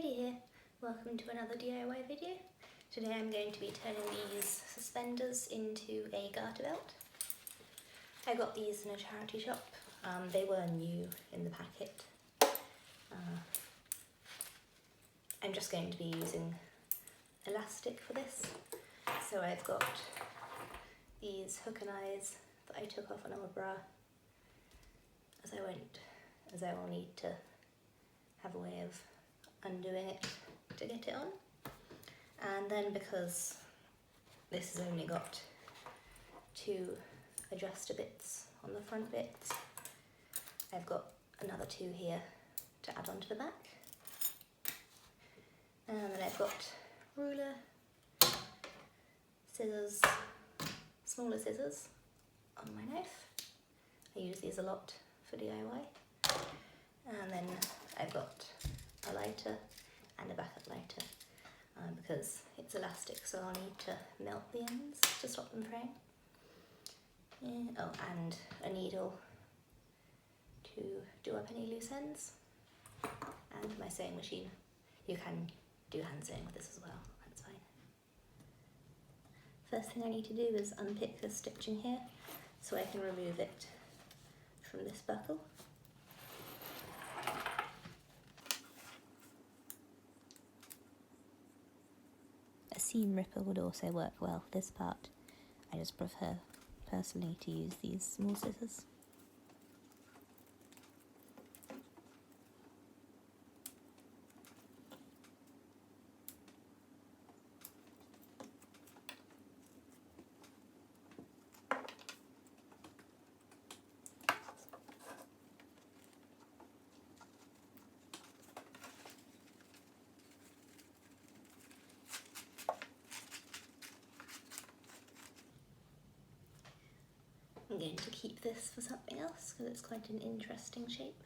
Heidi here. Welcome to another DIY video. Today I'm going to be turning these suspenders into a garter belt. I got these in a charity shop. They were new in the packet. I'm just going to be using elastic for this. So I've got these hook and eyes that I took off an old bra, as I will need to have a way of undoing it to get it on. And then because this has only got two adjuster bits on the front bits, I've got another two here to add onto the back. And then I've got ruler, scissors, smaller scissors on my knife. I use these a lot for DIY. And then I've got a lighter and a backup lighter because it's elastic, so I'll need to melt the ends to stop them fraying. Oh, and a needle to do up any loose ends, and my sewing machine. You can do hand sewing with this as well, that's fine. First thing I need to do is unpick the stitching here so I can remove it from this buckle. A seam ripper would also work well for this part. I just prefer personally to use these small scissors. I'm going to keep this for something else because it's quite an interesting shape.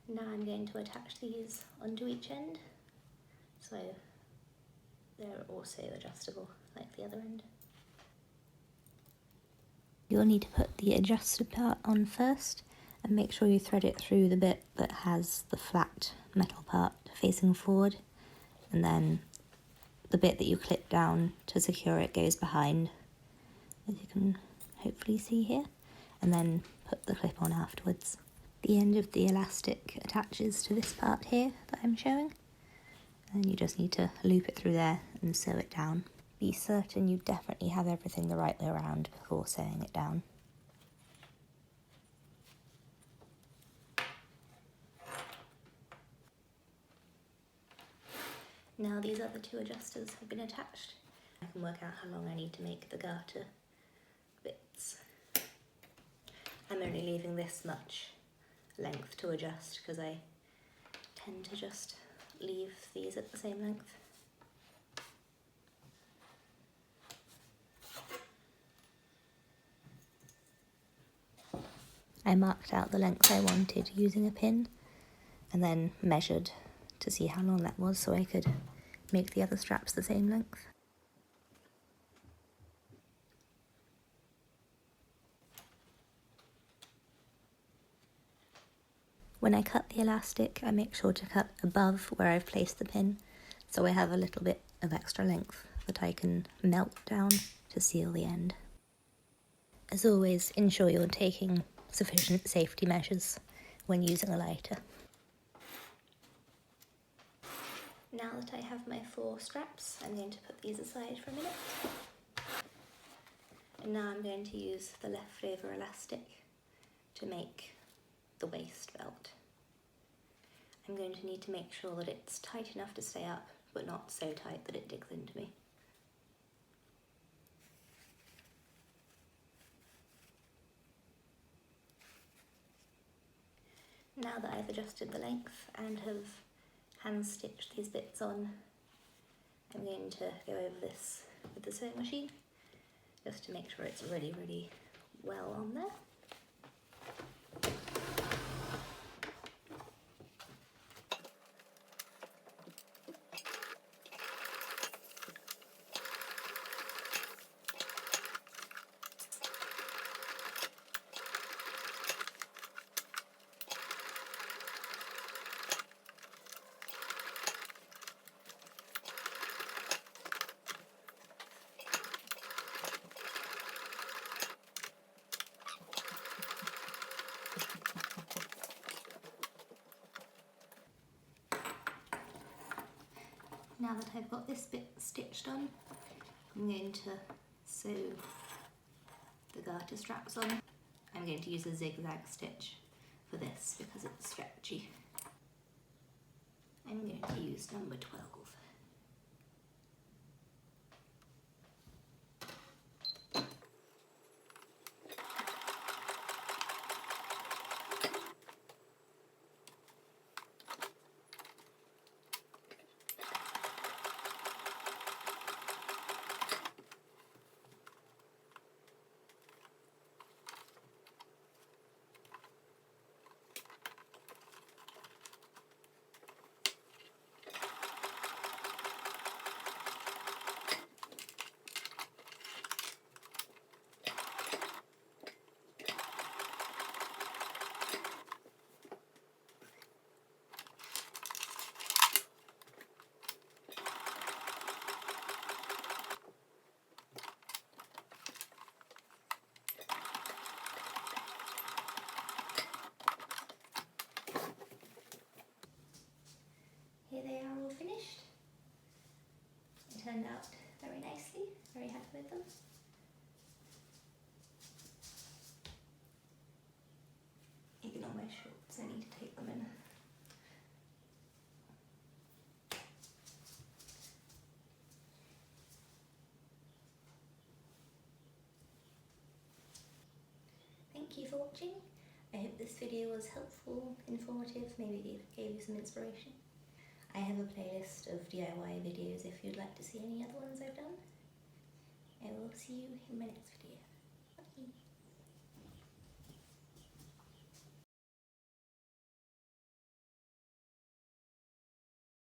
Now I'm going to attach these onto each end, so they're also adjustable like the other end. You'll need to put the adjusted part on first and make sure you thread it through the bit that has the flat metal part facing forward, and then the bit that you clip down to secure it goes behind, as you can hopefully see here, and then put the clip on afterwards. The end of the elastic attaches to this part here that I'm showing, and you just need to loop it through there and sew it down. Be certain you definitely have everything the right way around before sewing it down. Now these other two adjusters have been attached. I can work out how long I need to make the garter bits. I'm only leaving this much length to adjust because I tend to just leave these at the same length. I marked out the length I wanted using a pin and then measured to see how long that was so I could make the other straps the same length. When I cut the elastic, I make sure to cut above where I've placed the pin, so I have a little bit of extra length that I can melt down to seal the end. As always, ensure you're taking sufficient safety measures when using a lighter. Now that I have my 4 straps, I'm going to put these aside for a minute. And now I'm going to use the leftover elastic to make the waist belt. I'm going to need to make sure that it's tight enough to stay up, but not so tight that it digs into me. Now that I've adjusted the length and have hand stitched these bits on, I'm going to go over this with the sewing machine just to make sure it's really, really well on there. Now that I've got this bit stitched on, I'm going to sew the garter straps on. I'm going to use a zigzag stitch for this because it's stretchy. I'm going to use number 12. Here they are all finished. It turned out very nicely, very happy with them. Ignore my shorts, I need to take them in. Thank you for watching. I hope this video was helpful, informative, maybe gave you some inspiration. I have a playlist of DIY videos if you'd like to see any other ones I've done. I will see you in my next video. Bye.